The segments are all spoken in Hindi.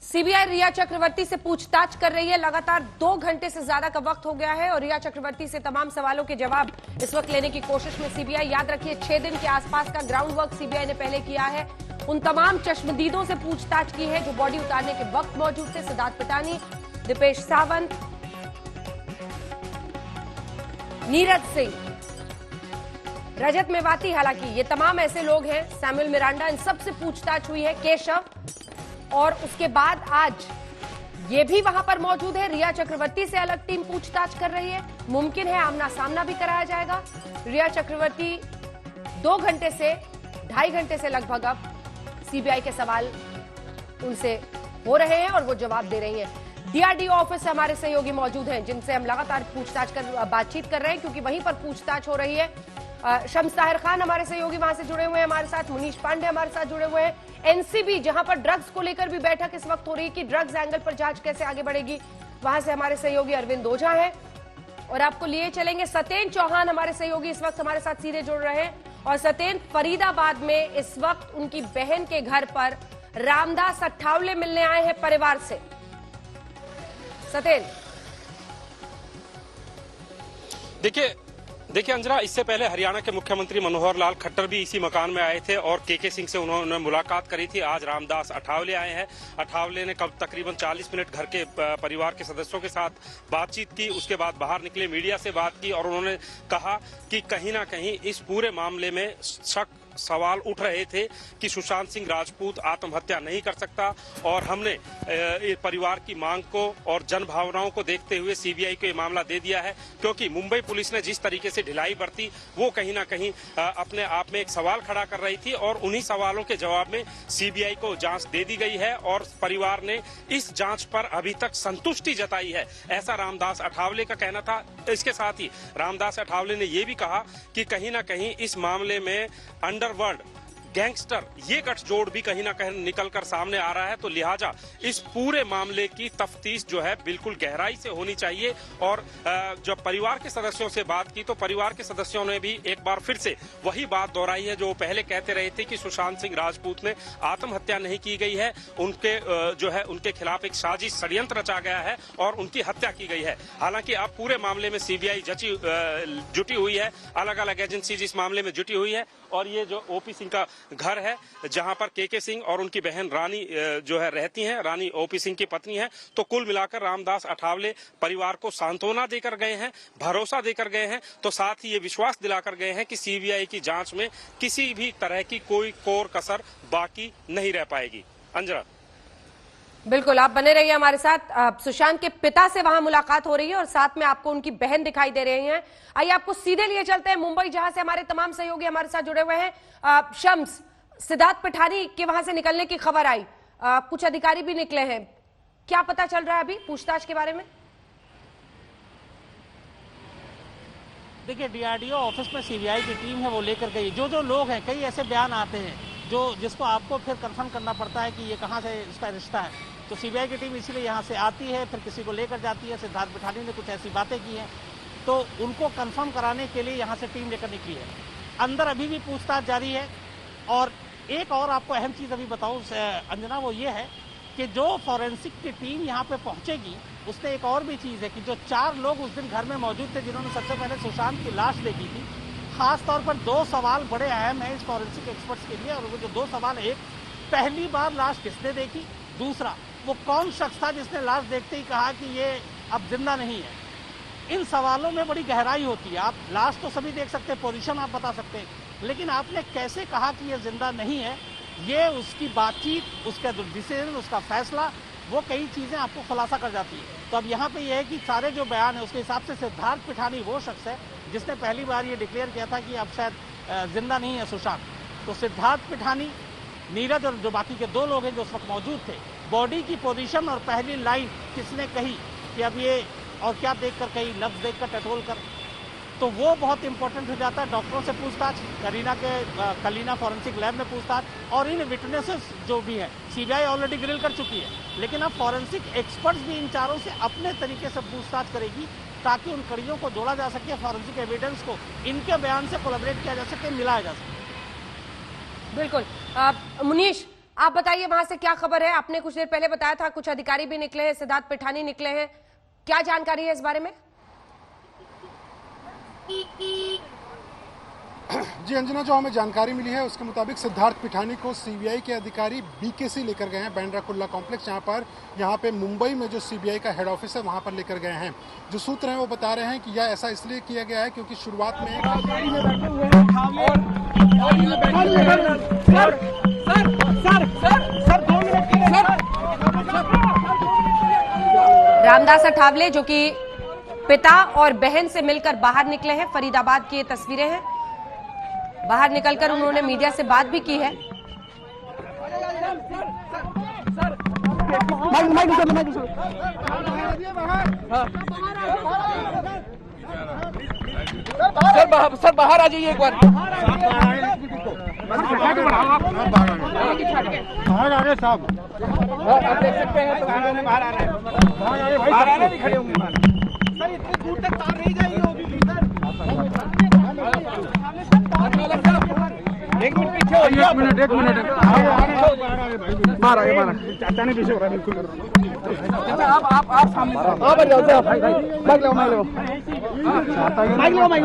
सीबीआई रिया चक्रवर्ती से पूछताछ कर रही है। लगातार 2 घंटे से ज्यादा का वक्त हो गया है और रिया चक्रवर्ती से तमाम सवालों के जवाब इस वक्त लेने की कोशिश में सीबीआई। याद रखिए 6 दिन के आसपास का ग्राउंड वर्क सीबीआई ने पहले किया है। उन तमाम चश्मदीदों से पूछताछ की है जो बॉडी उतारने के वक्त मौजूद थे। सिद्धार्थ पिठानी, दीपेश सावंत, नीरज सिंह, रजत मेवाती, हालांकि ये तमाम ऐसे लोग हैं, सैमुअल मिरांडा, इन सब से पूछताछ हुई है। केशव, और उसके बाद आज ये भी वहां पर मौजूद है। रिया चक्रवर्ती से अलग टीम पूछताछ कर रही है। मुमकिन है आमना सामना भी कराया जाएगा। रिया चक्रवर्ती 2 घंटे से 2.5 घंटे से लगभग अब सीबीआई के सवाल उनसे हो रहे हैं और वो जवाब दे रही हैं। डीआरडीओ ऑफिस से हमारे सहयोगी मौजूद हैं जिनसे हम लगातार पूछताछ कर बातचीत कर रहे हैं क्योंकि वहीं पर पूछताछ हो रही है। शम्स ताहिर खान हमारे सहयोगी वहां से जुड़े हुए हैं हमारे साथ, मुनीश पांडे हमारे साथ जुड़े हुए हैं। एनसीबी जहां पर ड्रग्स को लेकर भी बैठक इस वक्त हो रही है कि ड्रग्स एंगल पर जांच कैसे आगे बढ़ेगी, वहां से हमारे सहयोगी अरविंद ओझा हैं और आपको लिए चलेंगे सत्येन चौहान हमारे सहयोगी इस वक्त हमारे साथ सीधे जुड़ रहे हैं। और सत्येन, फरीदाबाद में इस वक्त उनकी बहन के घर पर रामदास अठावले मिलने आए हैं परिवार से। सत्येन, देखिए अंजना, इससे पहले हरियाणा के मुख्यमंत्री मनोहर लाल खट्टर भी इसी मकान में आए थे और केके सिंह से उन्होंने मुलाकात करी थी। आज रामदास अठावले आए हैं। अठावले ने कब तकरीबन 40 मिनट घर के परिवार के सदस्यों के साथ बातचीत की, उसके बाद बाहर निकले, मीडिया से बात की और उन्होंने कहा कि कहीं ना कहीं इस पूरे मामले में सवाल उठ रहे थे कि सुशांत सिंह राजपूत आत्महत्या नहीं कर सकता और हमने परिवार की मांग को और जन भावनाओं को देखते हुए सीबीआई को ये मामला दे दिया है, क्योंकि मुंबई पुलिस ने जिस तरीके से ढिलाई बरती वो कहीं ना कहीं अपने आप में एक सवाल खड़ा कर रही थी और उन्हीं सवालों के जवाब में सीबीआई को जांच दे दी गई है और परिवार ने इस जांच पर अभी तक संतुष्टि जताई है, ऐसा रामदास अठावले का कहना था। इसके साथ ही रामदास अठावले ने यह भी कहा कि कहीं ना कहीं इस मामले में अंडरवर्ल्ड गैंगस्टर ये गठजोड़ भी कहीं ना कहीं निकलकर सामने आ रहा है, तो लिहाजा इस पूरे मामले की तफ्तीश जो है बिल्कुल गहराई से होनी चाहिए। और जब परिवार के सदस्यों से बात की तो परिवार के सदस्यों ने भी एक बार फिर से वही बात दोहराई है जो पहले कहते रहे थे कि सुशांत सिंह राजपूत ने आत्महत्या नहीं की गई है, उनके जो है उनके खिलाफ एक साजिश षड्यंत्र रचा गया है और उनकी हत्या की गई है। हालांकि अब पूरे मामले में सीबीआई जुटी हुई है, अलग अलग एजेंसीज इस मामले में जुटी हुई है और ये जो ओपी सिंह का घर है जहां पर केके सिंह और उनकी बहन रानी जो है रहती हैं, रानी ओपी सिंह की पत्नी है। तो कुल मिलाकर रामदास अठावले परिवार को सांत्वना देकर गए हैं, भरोसा देकर गए हैं, तो साथ ही ये विश्वास दिलाकर गए हैं कि सीबीआई की जांच में किसी भी तरह की कोई कोर कसर बाकी नहीं रह पाएगी। अंजना, बिल्कुल आप बने रहिए हमारे साथ। सुशांत के पिता से वहां मुलाकात हो रही है और साथ में आपको उनकी बहन दिखाई दे रही हैं। आइए आपको सीधे लिए चलते हैं मुंबई, जहां से हमारे तमाम सहयोगी हमारे साथ जुड़े हुए हैं। शम्स, सिद्धार्थ पिठानी के वहां से निकलने की खबर आई, कुछ अधिकारी भी निकले हैं, क्या पता चल रहा है अभी पूछताछ के बारे में? देखिए, डीआरडीओ ऑफिस में सीबीआई की टीम है, वो लेकर गई। जो लोग हैं, कई ऐसे बयान आते हैं जिसको आपको फिर कंफर्म करना पड़ता है कि ये कहाँ से इसका रिश्ता है, तो सीबीआई की टीम इसीलिए यहाँ से आती है, फिर किसी को लेकर जाती है। सिद्धार्थ पिठानी ने कुछ ऐसी बातें की हैं तो उनको कंफर्म कराने के लिए यहाँ से टीम लेकर निकली है। अंदर अभी भी पूछताछ जारी है। और एक और आपको अहम चीज़ अभी बताऊँ अंजना, वो ये है कि जो फॉरेंसिक की टीम यहाँ पे पहुँचेगी उसमें एक और भी चीज़ है कि जो 4 लोग उस दिन घर में मौजूद थे जिन्होंने सबसे पहले सुशांत की लाश देखी थी, खास तौर पर 2 सवाल बड़े अहम हैं इस फॉरेंसिक एक्सपर्ट्स के लिए। और वो जो 2 सवाल, एक, पहली बार लाश किसने देखी, दूसरा, वो कौन शख्स था जिसने लाश देखते ही कहा कि ये अब जिंदा नहीं है। इन सवालों में बड़ी गहराई होती है। आप लाश तो सभी देख सकते हैं, पोजीशन आप बता सकते हैं, लेकिन आपने कैसे कहा कि ये जिंदा नहीं है, ये उसकी बातचीत, उसका डिसीजन, उसका फैसला, वो कई चीज़ें आपको खुलासा कर जाती है। तो अब यहाँ पे ये है कि सारे जो बयान है उसके हिसाब से सिद्धार्थ पिठानी वो शख्स है जिसने पहली बार ये डिक्लेयर किया था कि अब शायद जिंदा नहीं है सुशांत। तो सिद्धार्थ पिठानी, नीरज और जो बाकी के 2 लोग हैं जो उस वक्त मौजूद थे, बॉडी की पोजीशन और पहली लाइन किसने कही कि अब ये और क्या देखकर कही, लफ्ज देखकर, टटोल कर, तो वो बहुत इंपॉर्टेंट हो जाता है। डॉक्टरों से पूछताछ, कलीना फॉरेंसिक लैब में पूछताछ, और इन विटनेसेस जो भी हैं सीबीआई ऑलरेडी ग्रिल कर चुकी है, लेकिन अब फॉरेंसिक एक्सपर्ट्स भी इन चारों से अपने तरीके से पूछताछ करेगी ताकि उन कड़ियों को जोड़ा जा सके, फॉरेंसिक एविडेंस को इनके बयान से कोलैबोरेट किया जा सके, मिलाया जा सके। बिल्कुल। मुनीश, आप बताइए वहां से क्या खबर है? आपने कुछ देर पहले बताया था कुछ अधिकारी भी निकले हैं, सिद्धार्थ पिठानी निकले हैं, क्या जानकारी है इस बारे में? जी अंजना, जो हमें जानकारी मिली है उसके मुताबिक सिद्धार्थ पिठानी को सीबीआई के अधिकारी बीकेसी लेकर गए हैं, बांद्रा कुर्ला कॉम्प्लेक्स, यहाँ पे मुंबई में जो सीबीआई का हेड ऑफिस है वहां पर लेकर गए हैं। जो सूत्र हैं वो बता रहे हैं कि यह ऐसा इसलिए किया गया है क्योंकि शुरुआत में रामदास अठावले जो कि पिता और बहन से मिलकर बाहर निकले हैं, फरीदाबाद की ये तस्वीरें हैं। बाहर निकलकर उन्होंने मीडिया से बात भी की है। सर बाहर आ जाइए एक बार। बाहर आ रहे साहब, आप देख सकते हैं बाहर आ रहे हैं, बाहर आ रहे हैं, खड़े होंगे सर। इतनी दूर तक तार नहीं जाएगी होगी सर। एक मिनट पीछे हो, एक मिनट बाहर आइए, चाचा ने पीछे हो रहा है बिल्कुल। आप सामने आ जाओ सर, माइक लो सर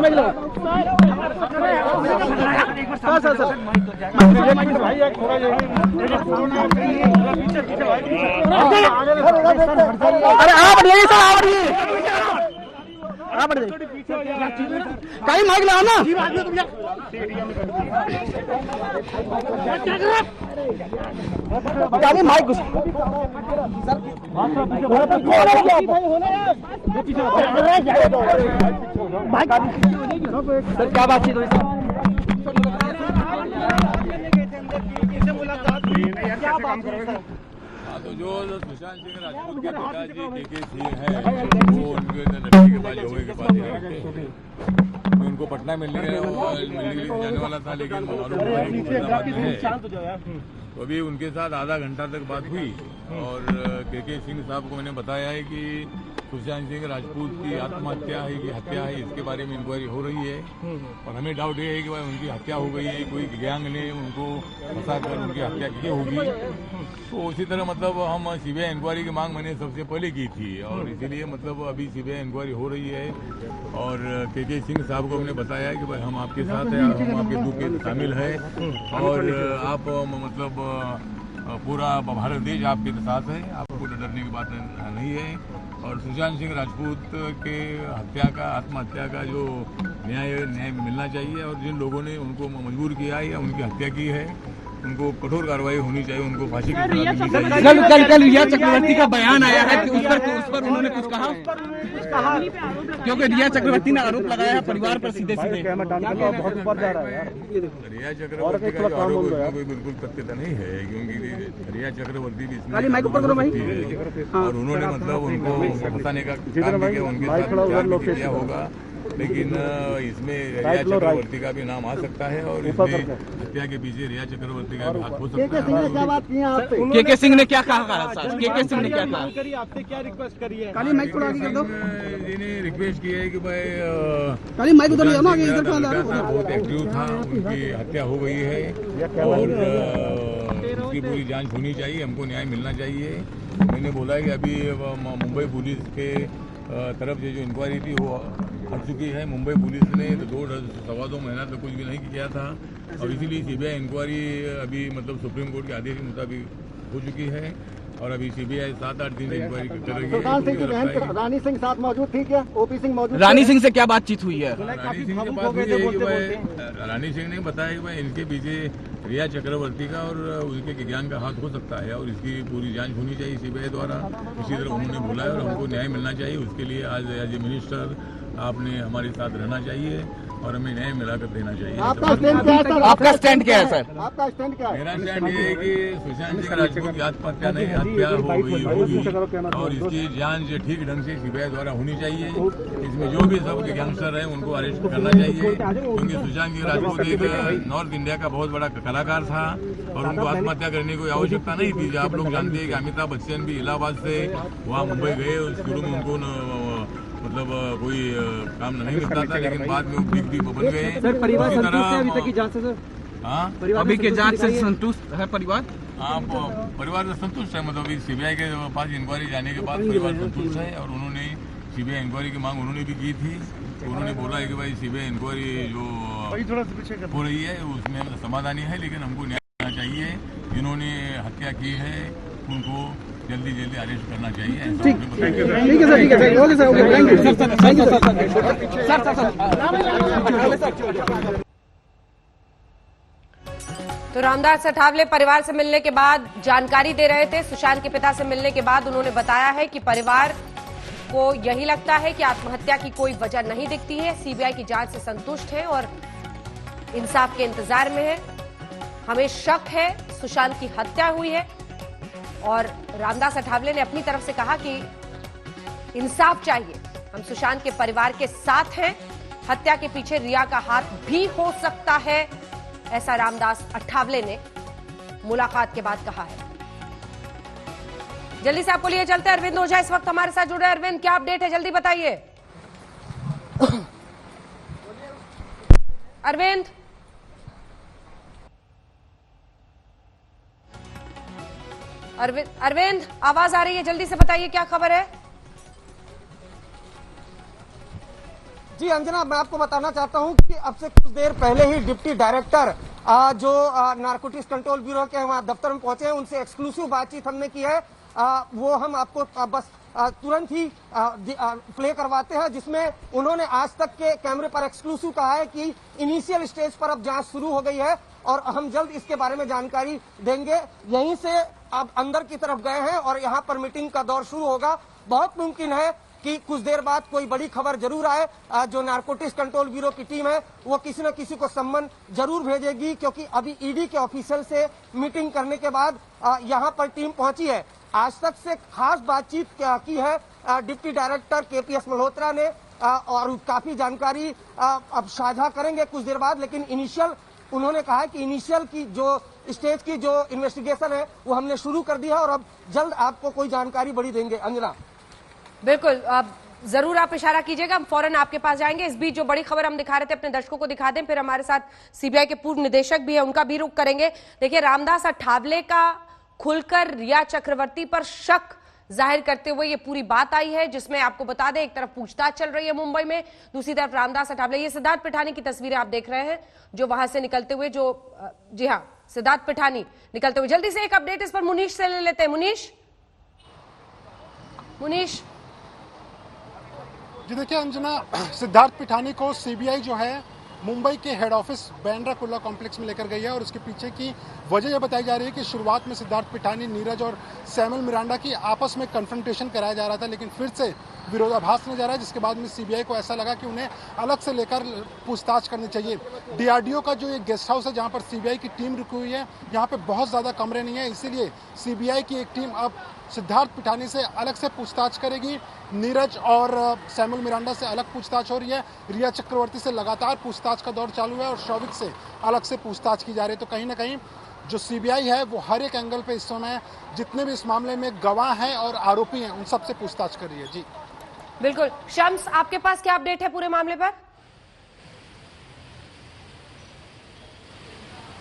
भाई, थोड़ा अरे आप बढ़िए सर, आप बढ़िए कहीं माइक लाओ ना। माइक सर क्या बातचीत हुई सर? तो जो सुशांत सिंह राजपूत के पिताजी केके सिंह हैं, वो उनके लड़की के पास जोड़े के पास मैं उनको पटना मिलने जाने वाला था, लेकिन फरीदाबाद में है। तो अभी उनके साथ आधा घंटा तक बात हुई और केके सिंह साहब को मैंने बताया है कि सुशांत सिंह राजपूत की आत्महत्या है कि हत्या है, इसके बारे में इंक्वायरी हो रही है और हमें डाउट ये है कि भाई उनकी हत्या हो गई है, कोई गैंग ने उनको फंसा कर उनकी हत्या की होगी। तो उसी तरह मतलब हम सीबीआई इंक्वायरी की मांग मैंने सबसे पहले की थी और इसीलिए मतलब अभी सीबीआई इंक्वायरी हो रही है और केके सिंह साहब को हमने बताया है कि भाई हम आपके साथ हैं, हम आपके दुख में शामिल है और आप मतलब पूरा भारत देश आपके साथ है, आपको डरने की बात नहीं है। और सुशांत सिंह राजपूत के हत्या का, आत्महत्या का जो न्याय मिलना चाहिए और जिन लोगों ने उनको मजबूर किया है या उनकी हत्या की है उनको कठोर कार्रवाई होनी चाहिए, उनको फांसी की सजा मिलनी चाहिए। कल रिया चक्रवर्ती का बयान आया है कि उस पर उन्होंने कुछ कहा, क्योंकि रिया चक्रवर्ती ने आरोप लगाया है परिवार पर सीधे सीधे। बहुत ऊपर जा रहा है रिया चक्रवर्ती का जो आरोप है कोई बिल्कुल तथ्यता नहीं है, क्योंकि रिया चक्रवर्ती भी इसमें और उन्होंने मतलब उनको फंसाने का काम किया, उनके साथ किया होगा, लेकिन इसमें रिया चक्रवर्ती का भी नाम आ सकता है और इसमें हत्या के पीछे रिया चक्रवर्ती का भी हाथ हो सकता है। केके सिंह ने क्या कहा? केके सिंह ने क्या कहा? आपसे क्या रिक्वेस्ट करी है? इन्हें रिक्वेस्ट की है कि भाई काली माइक उधर ले आओ ना, आगे इधर बहुत एक्टिव था, उनकी हत्या हो गई है और उसकी पूरी जांच होनी चाहिए, हमको न्याय मिलना चाहिए। मैंने बोला कि अभी मुंबई पुलिस के तरफ से जो इंक्वायरी थी वो हट चुकी है। मुंबई पुलिस ने 2-2.25 महीना तक कुछ भी नहीं किया था और इसीलिए सीबीआई इंक्वायरी अभी मतलब सुप्रीम कोर्ट के आदेश के मुताबिक हो चुकी है और अभी सीबीआई 7-8 दिन इंक्वायरी कर रही है। रानी सिंह साथ मौजूद थी क्या? ओपी सिंह मौजूद? रानी सिंह से क्या बातचीत हुई है? रानी सिंह से बात हुई है कि भाई रानी सिंह ने बताया कि भाई इनके पीछे रिया चक्रवर्ती का और उनके ज्ञान का हाथ हो सकता है और इसकी पूरी जांच होनी चाहिए सीबीआई द्वारा। इसी तरह उन्होंने बोला है और हमको न्याय मिलना चाहिए, उसके लिए आज एज ए मिनिस्टर आपने हमारे साथ रहना चाहिए और हमें न्याय मिलाकर देना चाहिए। आपका स्टैंड क्या है सर? आपका स्टैंड क्या है सर? आपका स्टैंड क्या है? मेरा स्टैंड ये है कि सुशांत सिंह राजपूत की आत्महत्या नहीं, हत्या हो गई होगी और इसकी जांच ठीक ढंग से सीबीआई द्वारा होनी चाहिए। इसमें जो भी सब गैंगस्टर हैं उनको अरेस्ट करना चाहिए, क्योंकि सुशांत सिंह राजपूत एक नॉर्थ इंडिया का बहुत बड़ा कलाकार था और उनको आत्महत्या करने की कोई आवश्यकता नहीं थी। आप लोग जानते हैं कि अमिताभ बच्चन भी इलाहाबाद से वहाँ मुंबई गए, शुरू में उनको मतलब कोई काम नहीं मिलता था, लेकिन बाद में वो बिग बन गए। सर परिवार संतुष्ट है अभी तक की जांच से? सर हाँ, अभी के जांच से संतुष्ट है परिवार? आप परिवार से संतुष्ट है? मतलब सीबीआई के पास इंक्वायरी जाने के बाद परिवार संतुष्ट है और उन्होंने सीबीआई इंक्वायरी की मांग उन्होंने भी की थी, तो उन्होंने बोला है कि भाई सीबीआई इंक्वायरी जो हो रही है उसमें समाधानी है, लेकिन हमको न्याय करना चाहिए। जिन्होंने हत्या की है उनको जल्दी जल्दी अरेस्ट करना चाहिए। ठीक है सर, ठीक है sir, okay sir, okay, thank you sir, thank you sir. तो रामदास अठावले परिवार से मिलने के बाद जानकारी दे रहे थे। सुशांत के पिता से मिलने के बाद उन्होंने बताया है कि परिवार को यही लगता है कि आत्महत्या की कोई वजह नहीं दिखती है, सीबीआई की जांच से संतुष्ट है और इंसाफ के इंतजार में है। हमें शक है सुशांत की हत्या हुई है और रामदास अठावले ने अपनी तरफ से कहा कि इंसाफ चाहिए, हम सुशांत के परिवार के साथ हैं, हत्या के पीछे रिया का हाथ भी हो सकता है, ऐसा रामदास अठावले ने मुलाकात के बाद कहा है। जल्दी से आपको लिए चलते हैं, अरविंद ओझा इस वक्त हमारे साथ जुड़े हैं। अरविंद, क्या अपडेट है, जल्दी बताइए। अरविंद, अरविंद आवाज आ रही है, जल्दी से बताइए क्या खबर है। जी अंजना, मैं आपको बताना चाहता हूं कि अब से कुछ देर पहले ही डिप्टी डायरेक्टर जो नारकोटिक्स कंट्रोल ब्यूरो के वहां दफ्तर में पहुंचे हैं, उनसे एक्सक्लूसिव बातचीत हमने की है। वो हम आपको बस तुरंत ही प्ले करवाते हैं, जिसमें उन्होंने आज तक के कैमरे पर एक्सक्लूसिव कहा है कि इनिशियल स्टेज पर अब जांच शुरू हो गई है और हम जल्द इसके बारे में जानकारी देंगे। यहीं से अब अंदर की तरफ गए हैं और यहां पर मीटिंग का दौर शुरू होगा। बहुत मुमकिन है कि कुछ देर बाद कोई बड़ी खबर जरूर आए। जो नारकोटिक्स कंट्रोल ब्यूरो की टीम है वो किसी न किसी को सम्मन जरूर भेजेगी, क्योंकि अभी ईडी के ऑफिसर से मीटिंग करने के बाद यहां पर टीम पहुंची है। आज तक से खास बातचीत की है डिप्टी डायरेक्टर केपीएस मल्होत्रा ने और काफी जानकारी अब साझा करेंगे कुछ देर बाद। लेकिन इनिशियल उन्होंने कहा कि इनिशियल की जो स्टेज की जो इन्वेस्टिगेशन है वो हमने शुरू कर दी है और अब जल्द आपको कोई जानकारी बड़ी देंगे। अंजना, बिल्कुल, जरूर आप इशारा कीजिएगा, हम फौरन आपके पास जाएंगे। इस बीच जो बड़ी खबर हम दिखा रहे थे अपने दर्शकों को दिखा दें, फिर हमारे साथ सीबीआई के पूर्व निदेशक भी है, उनका भी रुख करेंगे। देखिए, रामदास अठावले का खुलकर रिया चक्रवर्ती पर शक जाहिर करते हुए ये पूरी बात आई है, जिसमें आपको बता दें एक तरफ पूछताछ चल रही है मुंबई में, दूसरी तरफ रामदास अठावले, ये सिद्धार्थ पिठानी की तस्वीरें आप देख रहे हैं जो वहां से निकलते हुए, जो जी हाँ सिद्धार्थ पिठानी निकलते हुए। जल्दी से एक अपडेट इस पर मुनीश से ले लेते हैं। मुनीश। जी देखिए अंजना, सिद्धार्थ पिठानी को सीबीआई जो है मुंबई के head office Bandra Kurla complex में लेकर गई है और उसके पीछे की वजह यह बताई जा रही है कि शुरुआत में सिद्धार्थ पिठानी, नीरज और सैमुअल मिरांडा की आपस में कन्फ्रंटेशन कराया जा रहा था, लेकिन फिर से विरोधाभास नजर आया, जिसके बाद में सीबीआई को ऐसा लगा कि उन्हें अलग से लेकर पूछताछ करनी चाहिए। डीआरडीओ का जो ये गेस्ट हाउस है जहाँ पर सीबीआई की टीम रुकी हुई है, यहाँ पे बहुत ज़्यादा कमरे नहीं है, इसीलिए सीबीआई की एक टीम अब सिद्धार्थ पिठानी से अलग से पूछताछ करेगी। नीरज और सैमुअल मिरांडा से अलग पूछताछ हो रही है, रिया चक्रवर्ती से लगातार पूछताछ का दौर चालू है और शौविक से अलग से पूछताछ की जा रही है। तो कहीं ना कहीं जो सीबीआई है वो हर एक एंगल पे इस समय जितने भी इस मामले में गवाह हैं और आरोपी हैं उन सबसे पूछताछ कर रही है। जी बिल्कुल, शम्स आपके पास क्या अपडेट है पूरे मामले पर?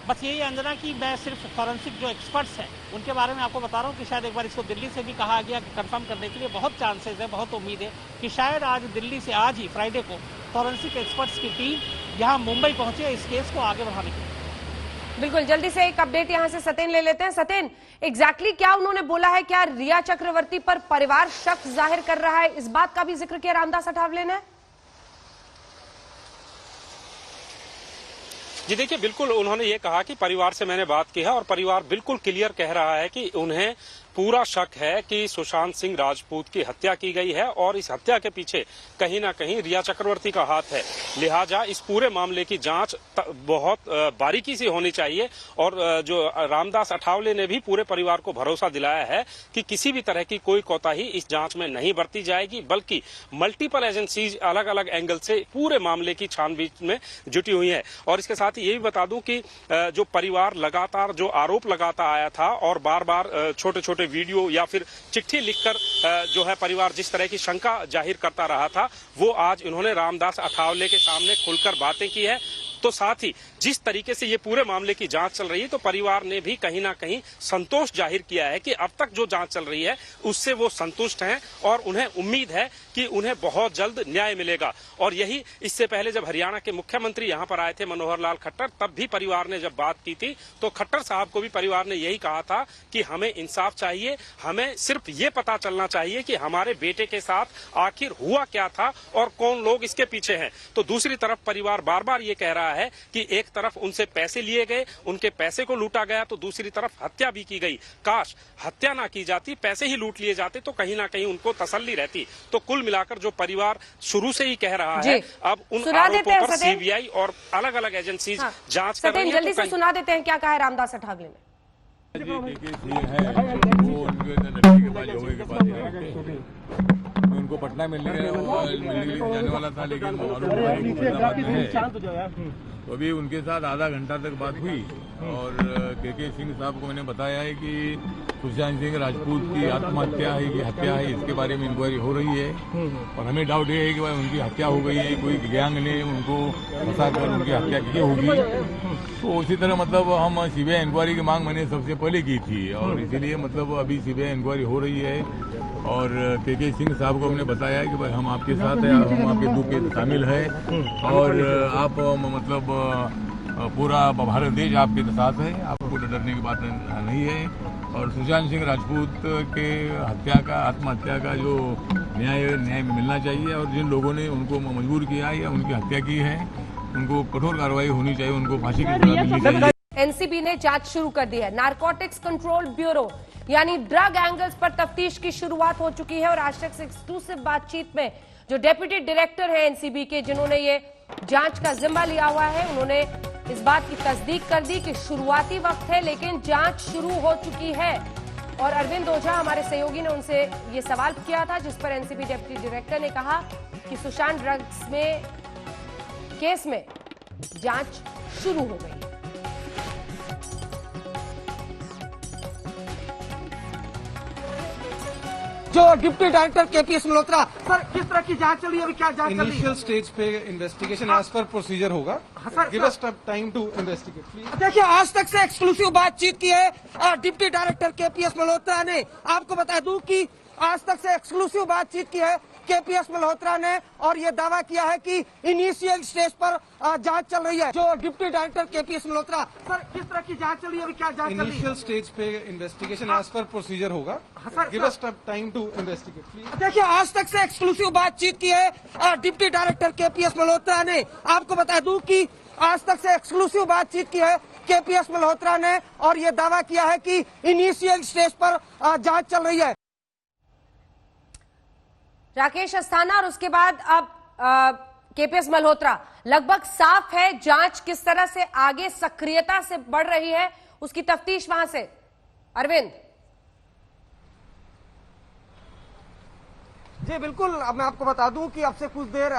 बस यही अंजना कि मैं सिर्फ फॉरेंसिक जो एक्सपर्ट्स हैं उनके बारे में आपको बता रहा हूँ कि शायद एक बार इसको दिल्ली से भी कहा गया कंफर्म करने के लिए बहुत चांसेस है, बहुत उम्मीद है कि शायद आज दिल्ली से आज ही फ्राइडे को फॉरेंसिक एक्सपर्ट्स की टीम यहाँ मुंबई पहुंचे इस केस को आगे बढ़ाने के लिए। बिल्कुल, जल्दी से एक अपडेट यहाँ से सतेन ले लेते हैं। सतेन, एग्जैक्टली क्या उन्होंने बोला है? क्या रिया चक्रवर्ती पर परिवार शक जाहिर कर रहा है? इस बात का भी जिक्र किया रामदास अठावले ने? जी देखिए, बिल्कुल उन्होंने ये कहा कि परिवार से मैंने बात की है और परिवार बिल्कुल क्लियर कह रहा है कि उन्हें पूरा शक है कि सुशांत सिंह राजपूत की हत्या की गई है और इस हत्या के पीछे कहीं ना कहीं रिया चक्रवर्ती का हाथ है। लिहाजा इस पूरे मामले की जांच बहुत बारीकी से होनी चाहिए और जो रामदास अठावले ने भी पूरे परिवार को भरोसा दिलाया है कि किसी भी तरह की कोई कोताही इस जांच में नहीं बरती जाएगी, बल्कि मल्टीपल एजेंसीज अलग अलग एंगल से पूरे मामले की छानबीन में जुटी हुई है। और इसके साथ ही ये भी बता दूं कि जो परिवार लगातार जो आरोप लगाता आया था और बार बार छोटे छोटे वीडियो या फिर चिट्ठी लिखकर जो है परिवार जिस तरह की शंका जाहिर करता रहा था, वो आज इन्होंने रामदास अठावले के सामने खुलकर बातें की है। तो साथ ही जिस तरीके से ये पूरे मामले की जांच चल रही है, तो परिवार ने भी कहीं ना कहीं संतोष जाहिर किया है कि अब तक जो जांच चल रही है उससे वो संतुष्ट हैं और उन्हें उम्मीद है कि उन्हें बहुत जल्द न्याय मिलेगा। और यही इससे पहले जब हरियाणा के मुख्यमंत्री यहां पर आए थे मनोहर लाल खट्टर, तब भी परिवार ने जब बात की थी तो खट्टर साहब को भी परिवार ने यही कहा था कि हमें इंसाफ चाहिए, हमें सिर्फ ये पता चलना चाहिए कि हमारे बेटे के साथ आखिर हुआ क्या था और कौन लोग इसके पीछे हैं। तो दूसरी तरफ परिवार बार बार ये कह रहा है कि एक तरफ उनसे पैसे लिए गए, उनके पैसे को लूटा गया, तो दूसरी तरफ हत्या भी की गई। काश हत्या ना की जाती, पैसे ही लूट लिए जाते तो कहीं ना कहीं उनको तसल्ली रहती। तो कुल मिलाकर जो परिवार शुरू से ही कह रहा है, अब उन आरोपों पर सीबीआई और अलग अलग एजेंसी जांच कर रही है। जल्दी से सुना देते हैं क्या कहा है रामदास अठावले ने। उनको पटना मिलने जाने वाला था, लेकिन तो अभी उनके साथ आधा घंटा तक बात हुई और के सिंह साहब को मैंने बताया है कि सुशांत सिंह राजपूत की आत्महत्या है कि हत्या है, इसके बारे में इंक्वायरी हो रही है और हमें डाउट ये है कि भाई उनकी हत्या हो गई है, कोई गैंग ने उनको फंसा कर उनकी हत्या की होगी। तो उसी तरह मतलब हम सीबीआई इंक्वायरी की मांग मैंने सबसे पहले की थी और इसीलिए मतलब अभी सीबीआई इंक्वायरी हो रही है और के सिंह साहब को हमने बताया है कि भाई हम आपके साथ हैं, हम आपके दुख के शामिल है और आप मतलब पूरा भारत देश आपके साथ है, आपको डरने की बात नहीं है। और सुशांत सिंह राजपूत के हत्या का, आत्महत्या का जो न्याय मिलना चाहिए और जिन लोगों ने उनको मजबूर किया है या उनकी हत्या की है उनको कठोर कार्रवाई होनी चाहिए, उनको फांसी की सजा मिलनी चाहिए। एनसीबी ने जांच शुरू कर दी है। नारकोटिक्स कंट्रोल ब्यूरो यानी ड्रग एंगल्स पर तफ्तीश की शुरुआत हो चुकी है और आज तक से एक्सक्लूसिव बातचीत में जो डेप्यूटी डायरेक्टर है एनसीबी के, जिन्होंने ये जांच का जिम्मा लिया हुआ है, उन्होंने इस बात की तस्दीक कर दी कि शुरुआती वक्त है लेकिन जांच शुरू हो चुकी है। और अरविंद ओझा हमारे सहयोगी ने उनसे ये सवाल किया था, जिस पर एनसीबी डेप्यूटी डायरेक्टर ने कहा कि सुशांत ड्रग्स में केस में जांच शुरू हो गई। जो deputy director KPS Malhotra, sir किस तरह की जांच चली है, अभी क्या जांच चल रही है? इनिशियल स्टेज पे इन्वेस्टिगेशन एज पर प्रोसीजर होगा। Give us time to investigate please. देखिए, आज तक से एक्सक्लूसिव बातचीत की है डिप्टी डायरेक्टर केपीएस मल्होत्रा ने। आपको बता दूं कि आज तक से एक्सक्लूसिव बातचीत की है केपीएस मल्होत्रा ने और ये दावा किया है कि इनिशियल स्टेज पर जांच चल रही है। जो deputy director KPS Malhotra, sir किस तरह की जांच चली है, अभी क्या जांच चल रही है? इनिशियल स्टेज पे इन्वेस्टिगेशन एज पर प्रोसीजर होगा। Give us time to investigate please. देखिए, आज तक से एक्सक्लूसिव बातचीत की है डिप्टी डायरेक्टर केपीएस मल्होत्रा ने। आपको बता दूं कि आज तक से एक्सक्लूसिव बातचीत की है केपीएस मल्होत्रा ने और ये दावा किया है कि इनिशियल स्टेज पर जांच चल रही है। राकेश अस्थाना और उसके बाद अब केपीएस मल्होत्रा, लगभग साफ है जांच किस तरह से आगे सक्रियता से बढ़ रही है, उसकी तफ्तीश वहां से। अरविंद जी बिल्कुल, मैं आपको बता दूं कि अब से कुछ देर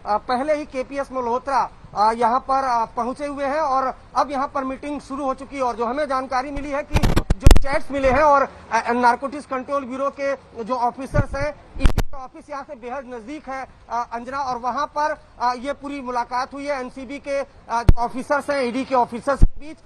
पहले ही केपीएस मल्होत्रा यहां पर पहुंचे हुए हैं और अब यहां पर मीटिंग शुरू हो चुकी है। और जो हमें जानकारी मिली है कि जो चैट्स मिले हैं और नारकोटिक्स कंट्रोल ब्यूरो के जो ऑफिसर्स हैं, ईडी का ऑफिस यहां से बेहद नजदीक है अंजना, और वहां पर ये पूरी मुलाकात हुई है एनसीबी के ऑफिसर्स हैं, ईडी के ऑफिसर्स के बीच।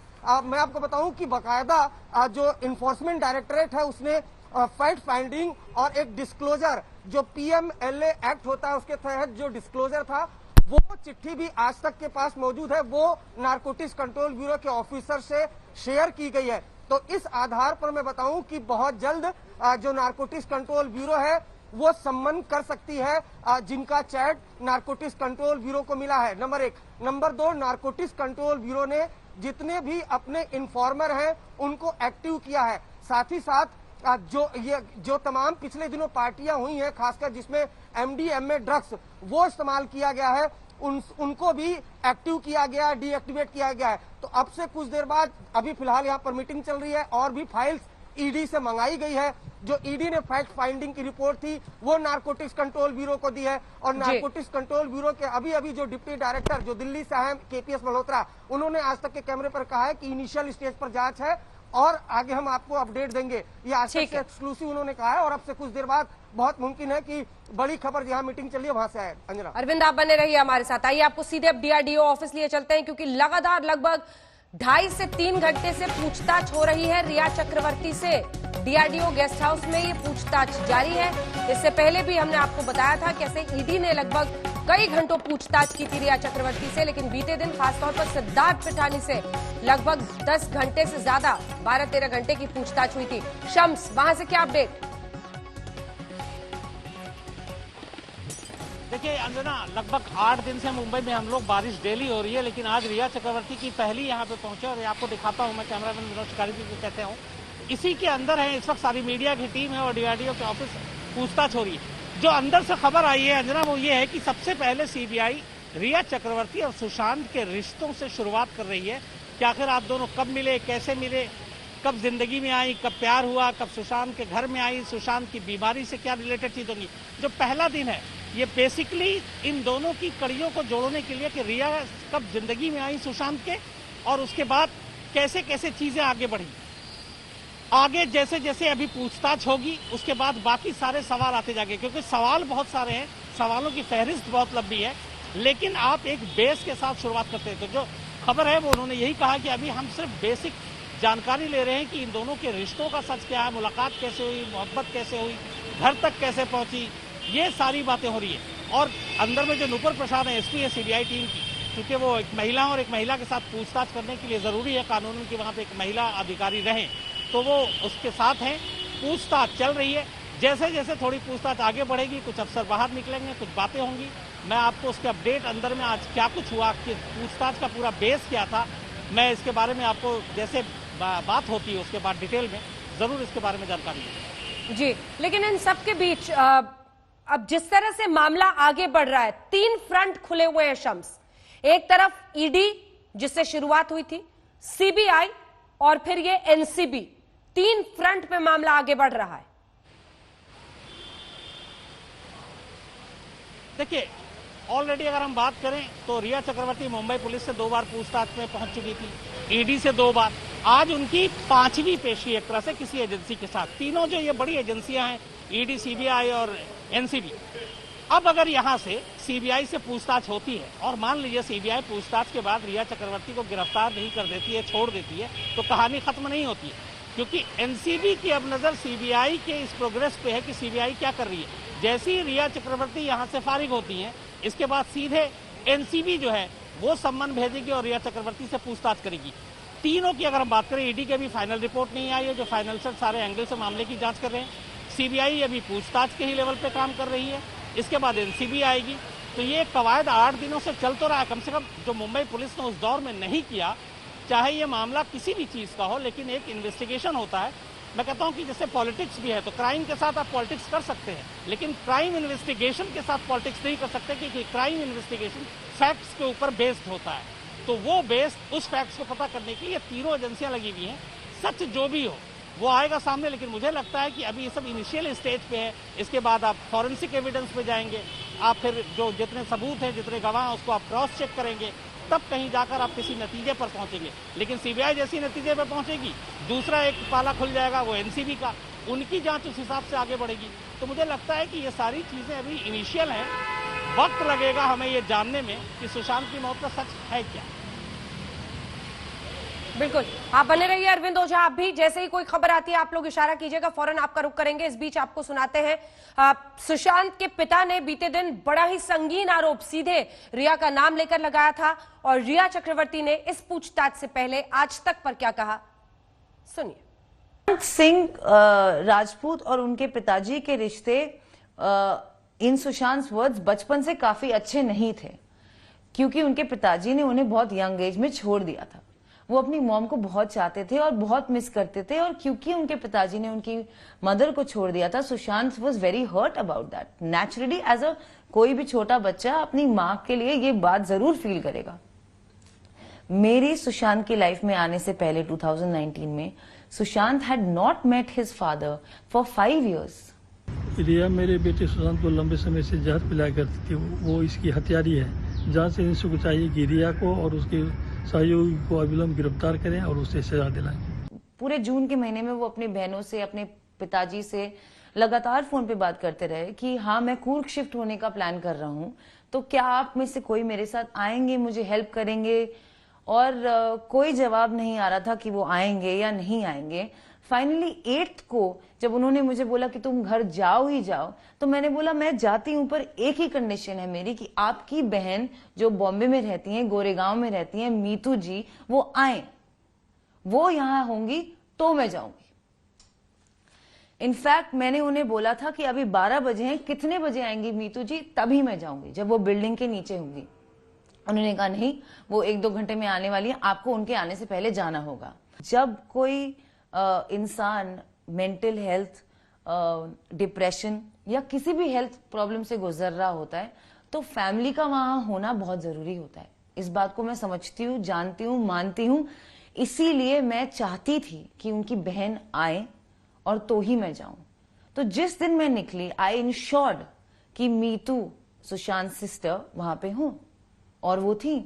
मैं आपको बताऊं कि बाकायदा जो इन्फोर्समेंट डायरेक्टरेट है उसने फैक्ट फाइंडिंग और एक डिस्क्लोजर, जो पीएमएलए एक्ट होता है उसके तहत जो डिस्क्लोजर था, वो चिट्ठी भी आज तक के पास मौजूद है, वो नारकोटिक्स कंट्रोल ब्यूरो के ऑफिसर से शेयर की गई है। तो इस आधार पर मैं बताऊं कि बहुत जल्द जो नारकोटिक्स कंट्रोल ब्यूरो है वो सम्मन कर सकती है जिनका चैट नारकोटिक्स कंट्रोल ब्यूरो को मिला है, number 1। Number 2, narcotics control bureau ने जितने भी अपने इन्फॉर्मर हैं उनको एक्टिव किया है। साथ ही साथ जो तमाम पिछले दिनों पार्टियां हुई हैं, खासकर जिसमें एमडीएमए ड्रग्स वो इस्तेमाल किया गया है, उनको भी एक्टिव किया गया, डीएक्टिवेट किया गया है। तो अब से कुछ देर बाद, अभी फिलहाल यहाँ पर मीटिंग चल रही है और भी फाइल्स ईडी से मंगाई गई है। जो ईडी ने फैक्ट फाइंडिंग की रिपोर्ट थी वो नारकोटिक्स कंट्रोल ब्यूरो को दी है और नारकोटिक्स कंट्रोल ब्यूरो के अभी जो डिप्टी डायरेक्टर जो दिल्ली से हैं केपीएस मल्होत्रा, उन्होंने आज तक के कैमरे पर कहा है कि इनिशियल स्टेज पर जांच है और आगे हम आपको अपडेट देंगे। ये आज ठीक से है। एक्सक्लूसिव उन्होंने कहा है और अब से कुछ देर बाद बहुत मुमकिन है कि बड़ी खबर जहां मीटिंग चल रही है वहां से आए। अंजना, अरविंद आप बने रहिए हमारे साथ। आइए आपको सीधे अब डीआरडीओ ऑफिस लिए चलते हैं, क्योंकि लगातार लगभग 2.5 से 3 घंटे से पूछताछ हो रही है रिया चक्रवर्ती से। डीआरडीओ गेस्ट हाउस में ये पूछताछ जारी है। इससे पहले भी हमने आपको बताया था कैसे ईडी ने लगभग कई घंटों पूछताछ की थी रिया चक्रवर्ती से, लेकिन बीते दिन खासतौर पर सिद्धार्थ पिठानी से लगभग 10 घंटे से ज्यादा 12-13 घंटे की पूछताछ हुई थी। शम्स, वहां से क्या अपडेट? देखिए अंजना, लगभग 8 दिन से मुंबई में हम लोग बारिश डेली हो रही है, लेकिन आज रिया चक्रवर्ती की पहली यहाँ पे पहुंचे और आपको दिखाता हूँ मैं, कैमरामैन विनोद शिकारी जी को कहते हूँ। इसी के अंदर है इस वक्त सारी मीडिया की टीम है और डीआरडीओ के ऑफिस पूछताछ हो रही है। जो अंदर से खबर आई है अंजना, वो ये है कि सबसे पहले सीबीआई रिया चक्रवर्ती और सुशांत के रिश्तों से शुरुआत कर रही है कि आखिर आप दोनों कब मिले, कैसे मिले, कब जिंदगी में आई, कब प्यार हुआ, कब सुशांत के घर में आई, सुशांत की बीमारी से क्या रिलेटेड चीज होंगी। जो पहला दिन है ये बेसिकली इन दोनों की कड़ियों को जोड़ने के लिए कि रिया कब जिंदगी में आई सुशांत के, और उसके बाद कैसे कैसे चीजें आगे बढ़ी। आगे जैसे जैसे अभी पूछताछ होगी उसके बाद बाकी सारे सवाल आते जाएंगे, क्योंकि सवाल बहुत सारे हैं, सवालों की फहरिस्त बहुत लंबी है, लेकिन आप एक बेस के साथ शुरुआत करते हैं। तो जो खबर है वो उन्होंने यही कहा कि अभी हम सिर्फ बेसिक जानकारी ले रहे हैं कि इन दोनों के रिश्तों का सच क्या है, मुलाकात कैसे हुई, मोहब्बत कैसे हुई, घर तक कैसे पहुंची, ये सारी बातें हो रही है। और अंदर में जो नुपुर प्रसाद है, एसपी है सीबीआई टीम की, क्योंकि वो एक महिला और एक महिला के साथ पूछताछ करने के लिए जरूरी है कानून की वहाँ पे एक महिला अधिकारी रहे, तो वो उसके साथ हैं। पूछताछ चल रही है, जैसे जैसे थोड़ी पूछताछ आगे बढ़ेगी कुछ अफसर बाहर निकलेंगे, कुछ बातें होंगी, मैं आपको उसके अपडेट अंदर में आज क्या कुछ हुआ, कि पूछताछ का पूरा बेस क्या था, मैं इसके बारे में आपको जैसे बात होती है उसके बाद डिटेल में जरूर इसके बारे में जानकारी दूंगा। जी, लेकिन इन सब के बीच अब जिस तरह से मामला आगे बढ़ रहा है, 3 फ्रंट खुले हुए हैं शम्स। एक तरफ ईडी जिससे शुरुआत हुई थी, सीबीआई और फिर ये एनसीबी, 3 फ्रंट पे मामला आगे बढ़ रहा है। देखिए ऑलरेडी अगर हम बात करें तो रिया चक्रवर्ती मुंबई पुलिस से 2 बार पूछताछ में पहुंच चुकी थी, ईडी से 2 बार, आज उनकी 5वीं पेशी एक तरह से किसी एजेंसी के साथ। तीनों जो ये बड़ी एजेंसियां हैं, ईडी, सीबीआई और एनसीबी। अब अगर यहां से सीबीआई से पूछताछ होती है और मान लीजिए सीबीआई पूछताछ के बाद रिया चक्रवर्ती को गिरफ्तार नहीं कर देती है, छोड़ देती है, तो कहानी खत्म नहीं होती है, क्योंकि एनसीबी की अब नजर सीबीआई के इस प्रोग्रेस पे है कि सीबीआई क्या कर रही है। जैसे ही रिया चक्रवर्ती यहां से फारिग होती हैं, इसके बाद सीधे एनसीबी जो है वो सम्मन भेजेगी और रिया चक्रवर्ती से पूछताछ करेगी। तीनों की अगर हम बात करें, ईडी की अभी फाइनल रिपोर्ट नहीं आई है, जो फाइनल से सारे एंगल से मामले की जांच कर रहे हैं। सीबीआई अभी पूछताछ के ही लेवल पे काम कर रही है, इसके बाद एनसीबी आएगी। तो ये कवायद 8 दिनों से चल तो रहा है, कम से कम जो मुंबई पुलिस ने उस दौर में नहीं किया, चाहे ये मामला किसी भी चीज का हो, लेकिन एक इन्वेस्टिगेशन होता है। मैं कहता हूं कि जैसे पॉलिटिक्स भी है, तो क्राइम के साथ आप पॉलिटिक्स कर सकते हैं, लेकिन क्राइम इन्वेस्टिगेशन के साथ पॉलिटिक्स नहीं कर सकते, क्योंकि क्राइम इन्वेस्टिगेशन फैक्ट्स के ऊपर बेस्ड होता है। तो वो बेस्ड उस फैक्ट्स को पता करने के लिए 3 एजेंसियां लगी हुई हैं। सच जो भी हो वो आएगा सामने, लेकिन मुझे लगता है कि अभी ये सब इनिशियल स्टेज पे है। इसके बाद आप फॉरेंसिक एविडेंस पे जाएंगे, आप फिर जो जितने सबूत हैं, जितने गवाह हैं, उसको आप क्रॉस चेक करेंगे, तब कहीं जाकर आप किसी नतीजे पर पहुंचेंगे। लेकिन सीबीआई जैसी नतीजे पर पहुंचेगी, दूसरा एक पाला खुल जाएगा वो एनसीबी का, उनकी जांच उस हिसाब से आगे बढ़ेगी। तो मुझे लगता है कि ये सारी चीजें अभी इनिशियल हैं, वक्त लगेगा हमें ये जानने में कि सुशांत की मौत का सच है क्या। बिल्कुल, आप बने रहिए अरविंद ओझा। आप भी जैसे ही कोई खबर आती है आप लोग इशारा कीजिएगा, फौरन आपका रुख करेंगे। इस बीच आपको सुनाते हैं, सुशांत के पिता ने बीते दिन बड़ा ही संगीन आरोप सीधे रिया का नाम लेकर लगाया था, और रिया चक्रवर्ती ने इस पूछताछ से पहले आज तक पर क्या कहा, सुनिए। सिंह राजपूत और उनके पिताजी के रिश्ते इन सुशांत वर्ड्स बचपन से काफी अच्छे नहीं थे, क्योंकि उनके पिताजी ने उन्हें बहुत यंग एज में छोड़ दिया था। वो अपनी मॉम को बहुत चाहते थे और बहुत मिस करते थे, और क्योंकि उनके पिताजी ने उनकी मदर को छोड़ दिया था, Sushant was very hurt about that. Naturally as a कोई भी छोटा बच्चा अपनी माँ के लिए ये बात जरूर फील करेगा। मेरी सुशांत की लाइफ में आने से पहले 2019 में Sushant had not met his father for 5 years। Rhea मेरे बेटे सुशांत को लंबे समय से जहर पिलाया करती थी, वो इसकी हत्यारी है। जांच एजेंसी को चाहिए कि रिया को और उसके सहयोगी को अविलंब गिरफ्तार करें और उसे सजा दिलाएं। पूरे जून के महीने में वो अपनी बहनों से, अपने पिताजी से लगातार फोन पे बात करते रहे कि हाँ मैं कूर्ग शिफ्ट होने का प्लान कर रहा हूँ, तो क्या आप में से कोई मेरे साथ आएंगे, मुझे हेल्प करेंगे। और कोई जवाब नहीं आ रहा था कि वो आएंगे या नहीं आएंगे। फाइनली 8th को जब उन्होंने मुझे बोला कि तुम घर जाओ ही जाओ, तो मैंने बोला मैं जाती हूं, पर एक ही कंडीशन है मेरी कि आपकी बहन जो बॉम्बे में रहती हैं, गोरेगांव में रहती हैं, मीतू जी, वो आए, वो यहां होंगी तो मैं जाऊंगी। इनफैक्ट मैंने उन्हें बोला था कि अभी 12 बजे हैं, कितने बजे आएंगी मीतू जी, तभी मैं जाऊंगी जब वो बिल्डिंग के नीचे होंगी। उन्होंने कहा नहीं, वो 1-2 घंटे में आने वाली है, आपको उनके आने से पहले जाना होगा। जब कोई इंसान मेंटल हेल्थ, डिप्रेशन या किसी भी हेल्थ प्रॉब्लम से गुजर रहा होता है, तो फैमिली का वहां होना बहुत जरूरी होता है। इस बात को मैं समझती हूँ, जानती हूँ, मानती हूँ। इसीलिए मैं चाहती थी कि उनकी बहन आए और तो ही मैं जाऊं। तो जिस दिन मैं निकली, आई इंश्योर्ड कि मीतू, सुशांत सिस्टर वहां पे हूं, और वो थी।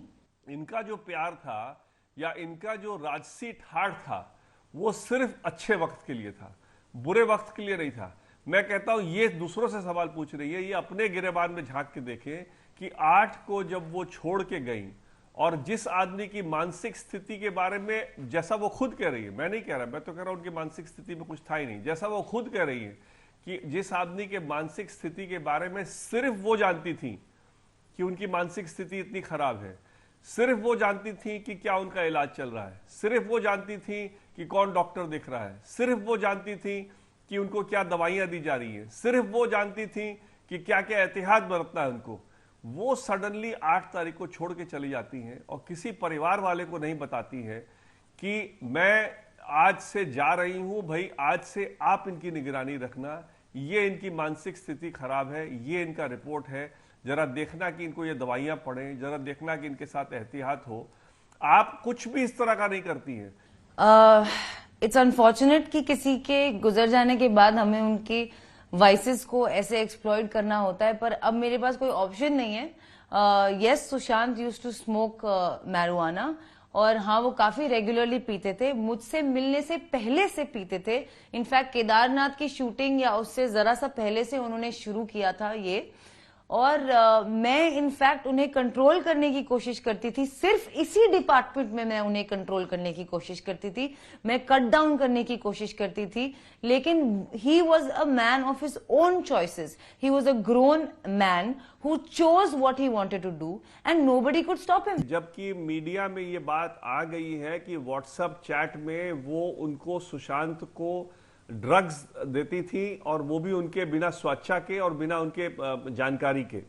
इनका जो प्यार था या इनका जो राजसी ठाठ था, वो सिर्फ अच्छे वक्त के लिए था, बुरे वक्त के लिए नहीं था। मैं कहता हूं ये दूसरों से सवाल पूछ रही है, ये अपने गिरेबान में झांक के देखें कि 8 को जब वो छोड़ के गई, और जिस आदमी की मानसिक स्थिति के बारे में, जैसा वो खुद कह रही है, मैं नहीं कह रहा, मैं तो कह रहा हूं उनकी मानसिक स्थिति में कुछ था ही नहीं, जैसा वो खुद कह रही है कि जिस आदमी के मानसिक स्थिति के बारे में सिर्फ वो जानती थी कि उनकी मानसिक स्थिति इतनी खराब है, सिर्फ वो जानती थी कि क्या उनका इलाज चल रहा है, सिर्फ वो जानती थी कि कौन डॉक्टर दिख रहा है, सिर्फ वो जानती थी कि उनको क्या दवाइयां दी जा रही है, सिर्फ वो जानती थी कि क्या क्या एहतियात बरतना है उनको, वो सडनली 8 तारीख को छोड़ के चली जाती हैं और किसी परिवार वाले को नहीं बताती हैं कि मैं आज से जा रही हूं, भाई आज से आप इनकी निगरानी रखना, ये इनकी मानसिक स्थिति खराब है, ये इनका रिपोर्ट है, जरा देखना कि इनको ये दवाइयां पड़ें, जरा देखना कि इनके साथ एहतियात हो। आप कुछ भी इस तरह का नहीं करती हैं। इट्स अनफॉर्चुनेट कि किसी के गुजर जाने के बाद हमें उनकी वाइसेस को ऐसे एक्सप्लॉइट करना होता है, पर अब मेरे पास कोई ऑप्शन नहीं है। Yes, Sushant used to smoke marijuana, और हाँ वो काफी रेगुलरली पीते थे, मुझसे मिलने से पहले से पीते थे। इनफैक्ट केदारनाथ की शूटिंग या उससे जरा सा पहले से उन्होंने शुरू किया था ये, और मैं इनफैक्ट उन्हें कंट्रोल करने की कोशिश करती थी। सिर्फ इसी डिपार्टमेंट में मैं उन्हें कंट्रोल करने की कोशिश करती थी, मैं कट डाउन करने की कोशिश करती थी, लेकिन he was a man of his own choices, he was a grown man who chose what he wanted to do and nobody could stop him. जबकि मीडिया में ये बात आ गई है कि व्हाट्सएप चैट में वो उनको, सुशांत को ड्रग्स देती थी, और वो भी उनके बिना स्वेच्छा के और बिना उनके जानकारी के,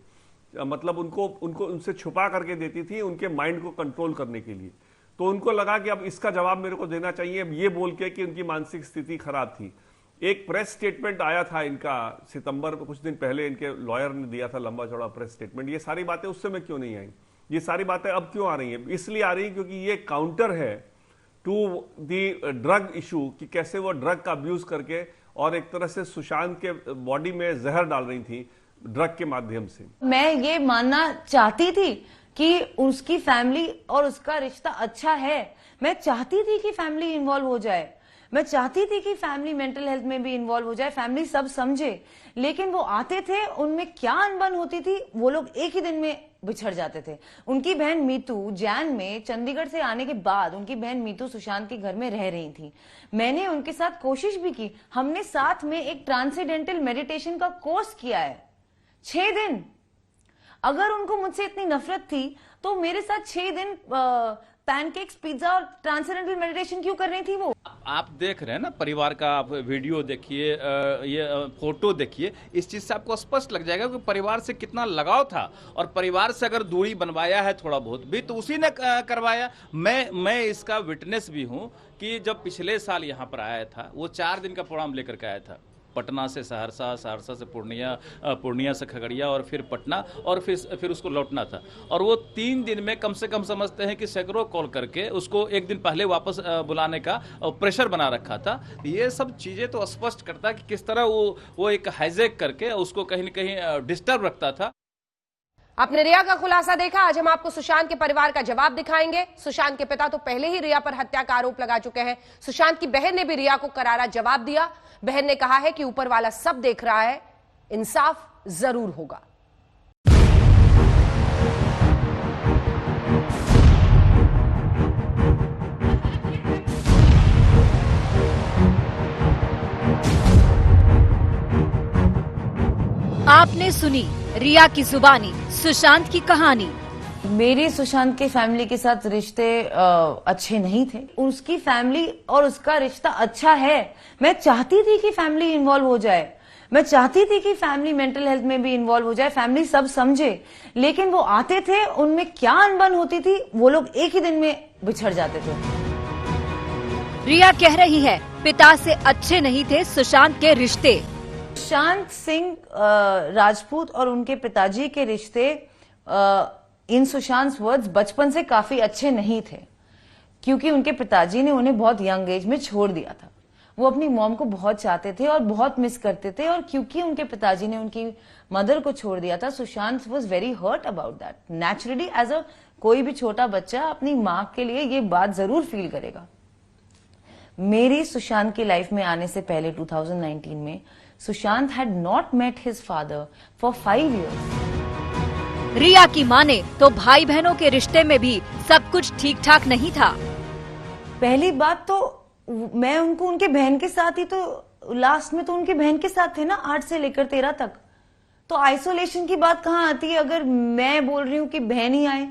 मतलब उनको उनसे छुपा करके देती थी, उनके माइंड को कंट्रोल करने के लिए। तो उनको लगा कि अब इसका जवाब मेरे को देना चाहिए, ये बोल के कि उनकी मानसिक स्थिति खराब थी। एक प्रेस स्टेटमेंट आया था इनका सितंबर में, कुछ दिन पहले इनके लॉयर ने दिया था लंबा चौड़ा प्रेस स्टेटमेंट। ये सारी बातें उस समय क्यों नहीं आई? ये सारी बातें अब क्यों आ रही हैं? इसलिए आ रही है क्योंकि ये काउंटर है टू दी ड्रग इशू, कि कैसे वो ड्रग का अब्यूज करके और एक तरह से सुशांत के बॉडी में जहर डाल रही थी ड्रग के माध्यम से। मैं ये मानना चाहती थी कि उसकी फैमिली और उसका रिश्ता अच्छा है, मैं चाहती थी कि फैमिली इन्वॉल्व हो जाए, मैं चाहती थी कि फैमिली मेंटल हेल्थ में भी इन्वॉल्व हो जाए, फैमिली सब समझे। लेकिन वो आते थे, उनमें क्या अनबन होती थी, वो लोग एक ही दिन में बिछड़ जाते थे। उनकी बहन मीतू जैन में चंडीगढ़ से आने के बाद, उनकी बहन मीतू सुशांत के घर में रह रही थी। मैंने उनके साथ कोशिश भी की, हमने साथ में एक ट्रांसेंडेंटल मेडिटेशन का कोर्स किया है 6 दिन। अगर उनको मुझसे इतनी नफरत थी तो मेरे साथ 6 दिन पैनकेक्स, पिज्जा और ट्रांसेंडेंटल मेडिटेशन क्यों कर रही थी वो? आप देख रहे हैं ना, परिवार का आप वीडियो देखिए, ये फोटो देखिए, इस चीज से आपको स्पष्ट लग जाएगा कि परिवार से कितना लगाव था, और परिवार से अगर दूरी बनवाया है थोड़ा बहुत भी तो उसी ने करवाया। मैं इसका विटनेस भी हूं कि जब पिछले साल यहाँ पर आया था, वो 4 दिन का प्रोग्राम लेकर के आया था, पटना से सहरसा, सहरसा से पूर्णिया, पूर्णिया से खगड़िया और फिर पटना, और फिर उसको लौटना था। और वो 3 दिन में कम से कम समझते हैं कि सैकड़ों कॉल करके उसको एक दिन पहले वापस बुलाने का प्रेशर बना रखा था। ये सब चीज़ें तो स्पष्ट करता है कि किस तरह वो एक हाईजैक करके उसको कहीं न कहीं डिस्टर्ब रखता था। आपने रिया का खुलासा देखा। आज हम आपको सुशांत के परिवार का जवाब दिखाएंगे। सुशांत के पिता तो पहले ही रिया पर हत्या का आरोप लगा चुके हैं। सुशांत की बहन ने भी रिया को करारा जवाब दिया। बहन ने कहा है कि ऊपर वाला सब देख रहा है, इंसाफ जरूर होगा। आपने सुनी रिया की जुबानी सुशांत की कहानी। मेरी सुशांत के फैमिली के साथ रिश्ते अच्छे नहीं थे। उसकी फैमिली और उसका रिश्ता अच्छा है। मैं चाहती थी कि फैमिली इन्वॉल्व हो जाए, मैं चाहती थी कि फैमिली मेंटल हेल्थ में भी इन्वॉल्व हो जाए, फैमिली सब समझे। लेकिन वो आते थे, उनमें क्या अनबन होती थी, वो लोग एक ही दिन में बिछड़ जाते थे। रिया कह रही है पिता से अच्छे नहीं थे सुशांत के रिश्ते। सुशांत सिंह राजपूत और उनके पिताजी के रिश्ते इन सुशांत वर्ड्स बचपन से काफी अच्छे नहीं थे, क्योंकि उनके पिताजी ने उन्हें बहुत यंग एज में छोड़ दिया था। वो अपनी मॉम को बहुत चाहते थे और बहुत मिस करते थे, और क्योंकि उनके पिताजी ने उनकी मदर को छोड़ दिया था, Sushant was very hurt about that. Naturally as a कोई भी छोटा बच्चा अपनी माँ के लिए ये बात जरूर फील करेगा। मेरी सुशांत की लाइफ में आने से पहले 2019 में Sushant had not met his father for 5 years। रिया की माने तो भाई बहनों के रिश्ते में भी सब कुछ ठीक ठाक नहीं था। पहली बात तो मैं उनके बहन के साथ ही तो लास्ट में तो उनके बहन के साथ थे ना, 8 से लेकर 13 तक। तो आइसोलेशन की बात कहाँ आती है अगर मैं बोल रही हूँ कि बहन ही आए।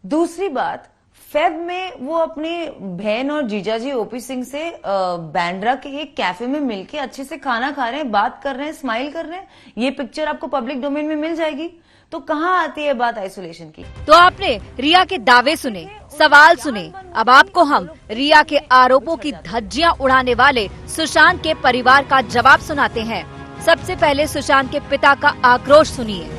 दूसरी बात, फेब में वो अपनी बहन और जीजाजी ओपी सिंह से बांद्रा के एक कैफे में मिलके अच्छे से खाना खा रहे हैं, बात कर रहे हैं, स्माइल कर रहे हैं। ये पिक्चर आपको पब्लिक डोमेन में मिल जाएगी। तो कहाँ आती है बात आइसोलेशन की। तो आपने रिया के दावे सुने, सवाल सुने। अब आपको हम रिया के आरोपों की धज्जियां उड़ाने वाले सुशांत के परिवार का जवाब सुनाते हैं। सबसे पहले सुशांत के पिता का आक्रोश सुनिए।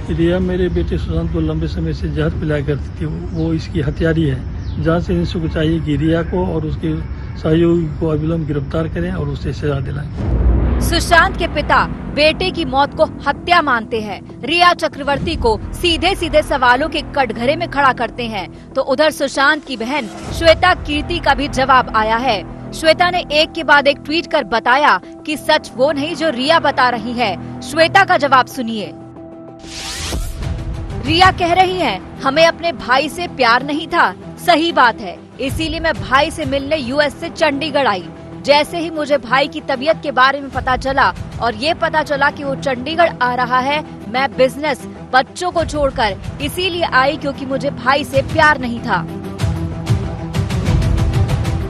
रिया मेरे बेटे सुशांत को लंबे समय से जहर पिलाया करती थी। वो इसकी हत्यारी है। जहाँ से इंसाफ को चाहिए कि रिया को और उसके सहयोगी को अविलंब गिरफ्तार करें और उसे सजा दिलाएं। सुशांत के पिता बेटे की मौत को हत्या मानते हैं। रिया चक्रवर्ती को सीधे सीधे सवालों के कटघरे में खड़ा करते हैं। तो उधर सुशांत की बहन श्वेता कीर्ति का भी जवाब आया है। श्वेता ने एक के बाद एक ट्वीट कर बताया कि सच वो नहीं जो रिया बता रही है। श्वेता का जवाब सुनिए। रिया कह रही है हमें अपने भाई से प्यार नहीं था। सही बात है, इसीलिए मैं भाई से मिलने यूएस से चंडीगढ़ आई। जैसे ही मुझे भाई की तबीयत के बारे में पता चला और ये पता चला कि वो चंडीगढ़ आ रहा है, मैं बिजनेस बच्चों को छोड़कर इसीलिए आई क्योंकि मुझे भाई से प्यार नहीं था।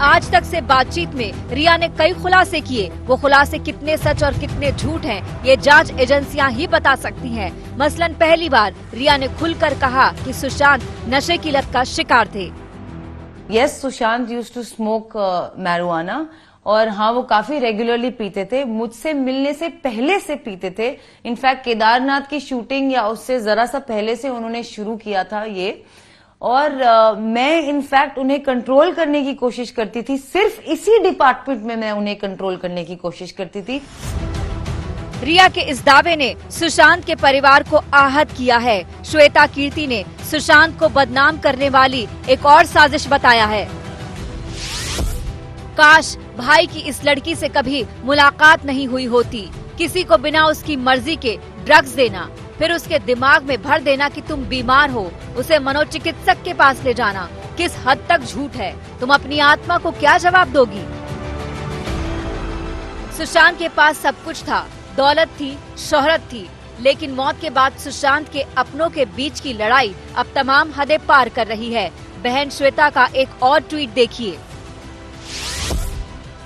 आज तक से बातचीत में रिया ने कई खुलासे किए। वो खुलासे कितने सच और कितने झूठ हैं, ये जांच एजेंसियां ही बता सकती हैं। मसलन पहली बार रिया ने खुलकर कहा कि सुशांत नशे की लत का शिकार थे। Yes, Sushant used to smoke marijuana, और हाँ वो काफी रेगुलरली पीते थे। मुझसे मिलने से पहले से पीते थे। इनफैक्ट केदारनाथ की शूटिंग या उससे जरा सा पहले से उन्होंने शुरू किया था ये। और मैं इनफैक्ट उन्हें कंट्रोल करने की कोशिश करती थी। सिर्फ इसी डिपार्टमेंट में मैं उन्हें कंट्रोल करने की कोशिश करती थी। रिया के इस दावे ने सुशांत के परिवार को आहत किया है। श्वेता कीर्ति ने सुशांत को बदनाम करने वाली एक और साजिश बताया है। काश भाई की इस लड़की से कभी मुलाकात नहीं हुई होती। किसी को बिना उसकी मर्जी के ड्रग्स देना, फिर उसके दिमाग में भर देना कि तुम बीमार हो, उसे मनोचिकित्सक के पास ले जाना, किस हद तक झूठ है। तुम अपनी आत्मा को क्या जवाब दोगी। सुशांत के पास सब कुछ था, दौलत थी, शोहरत थी, लेकिन मौत के बाद सुशांत के अपनों के बीच की लड़ाई अब तमाम हदें पार कर रही है। बहन श्वेता का एक और ट्वीट देखिए।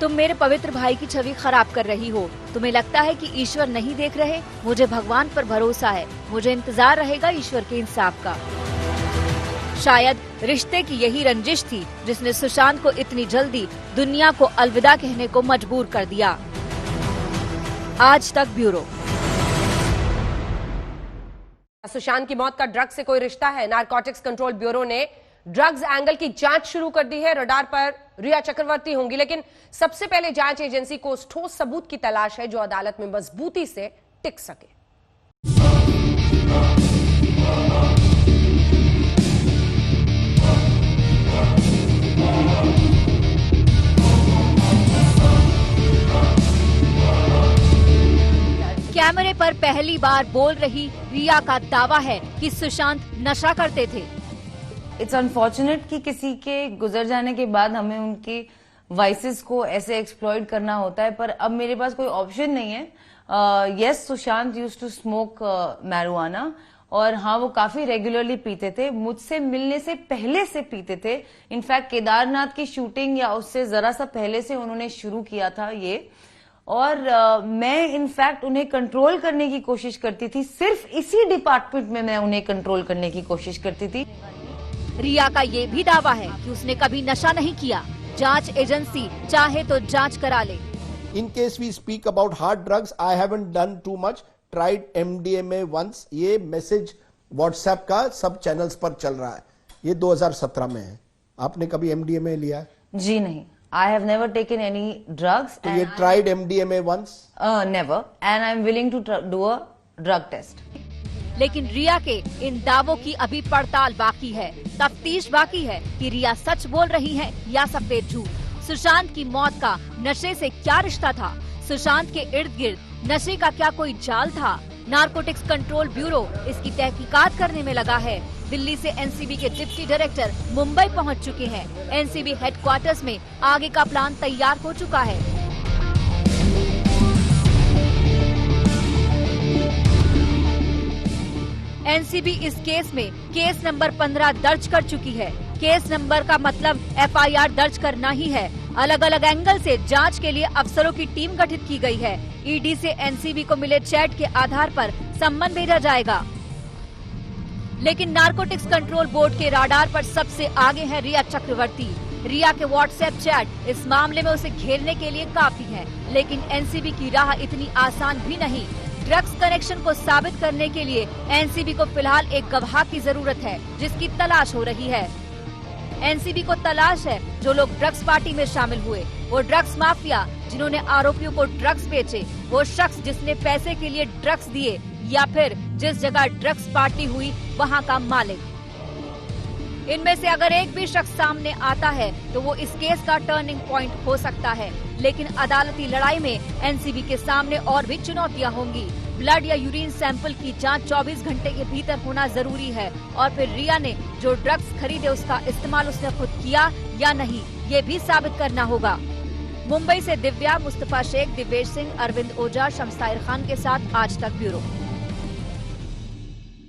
तुम मेरे पवित्र भाई की छवि खराब कर रही हो। तुम्हें लगता है कि ईश्वर नहीं देख रहे? मुझे भगवान पर भरोसा है। मुझे इंतजार रहेगा ईश्वर के इंसाफ का। शायद रिश्ते की यही रंजिश थी जिसने सुशांत को इतनी जल्दी दुनिया को अलविदा कहने को मजबूर कर दिया। आज तक ब्यूरो। सुशांत की मौत का ड्रग्स से कोई रिश्ता है? नारकोटिक्स कंट्रोल ब्यूरो ने ड्रग्स एंगल की जांच शुरू कर दी है। रडार पर रिया चक्रवर्ती होंगी, लेकिन सबसे पहले जांच एजेंसी को उस ठोस सबूत की तलाश है जो अदालत में मजबूती से टिक सके। कैमरे पर पहली बार बोल रही रिया का दावा है कि सुशांत नशा करते थे। इट्स अनफॉर्चुनेट कि किसी के गुजर जाने के बाद हमें उनके वाइसेस को ऐसे एक्सप्लॉइट करना होता है, पर अब मेरे पास कोई ऑप्शन नहीं है। Yes, Sushant used to smoke marijuana, और हाँ, वो काफी रेगुलरली पीते थे। मुझसे मिलने से पहले से पीते थे। इनफैक्ट केदारनाथ की शूटिंग या उससे जरा सा पहले से उन्होंने शुरू किया था ये, और मैं इनफैक्ट उन्हें कंट्रोल करने की कोशिश करती थी। सिर्फ इसी डिपार्टमेंट में मैं उन्हें कंट्रोल करने की कोशिश करती थी। रिया का ये भी दावा है कि उसने कभी नशा नहीं किया। जांच एजेंसी चाहे तो जांच करा ले। In case we speak about hard drugs, I haven't done too much. Tried MDMA once. ये मैसेज WhatsApp का सब चैनल्स पर चल रहा है। ये 2017 में है। आपने कभी MDMA लिया है? जी नहीं। I have never taken any drugs. तो ये tried MDMA once? Never. And I'm willing to do a drug test. लेकिन रिया के इन दावों की अभी पड़ताल बाकी है। तफ्तीश बाकी है कि रिया सच बोल रही है या सफेद झूठ। सुशांत की मौत का नशे से क्या रिश्ता था? सुशांत के इर्द गिर्द नशे का क्या कोई जाल था? नारकोटिक्स कंट्रोल ब्यूरो इसकी तहकीकात करने में लगा है। दिल्ली से एनसीबी के डिप्टी डायरेक्टर मुंबई पहुंच चुके हैं। एनसीबी हेडक्वार्टर्स में आगे का प्लान तैयार हो चुका है। एनसीबी इस केस में केस नंबर 15 दर्ज कर चुकी है। केस नंबर का मतलब एफआईआर दर्ज करना ही है। अलग अलग एंगल से जांच के लिए अफसरों की टीम गठित की गई है। ईडी से एनसीबी को मिले चैट के आधार पर सम्मन भेजा जाएगा। लेकिन नारकोटिक्स कंट्रोल बोर्ड के राडार पर सबसे आगे है रिया चक्रवर्ती। रिया के व्हाट्सएप चैट इस मामले में उसे घेरने के लिए काफी है। लेकिन एनसीबी की राह इतनी आसान भी नहीं। ड्रग्स कनेक्शन को साबित करने के लिए एनसीबी को फिलहाल एक गवाह की जरूरत है, जिसकी तलाश हो रही है। एनसीबी को तलाश है जो लोग ड्रग्स पार्टी में शामिल हुए, वो ड्रग्स माफिया जिन्होंने आरोपियों को ड्रग्स बेचे, वो शख्स जिसने पैसे के लिए ड्रग्स दिए, या फिर जिस जगह ड्रग्स पार्टी हुई वहां का मालिक। इनमें से अगर एक भी शख्स सामने आता है तो वो इस केस का टर्निंग पॉइंट हो सकता है। लेकिन अदालती लड़ाई में एनसीबी के सामने और भी चुनौतियां होंगी। ब्लड या यूरिन सैंपल की जांच 24 घंटे के भीतर होना जरूरी है, और फिर रिया ने जो ड्रग्स खरीदे उसका इस्तेमाल उसने खुद किया या नहीं, ये भी साबित करना होगा। मुंबई से दिव्या, मुस्तफा शेख, दिवेश सिंह, अरविंद ओझा, शम्स ताहिर खान के साथ आज तक ब्यूरो।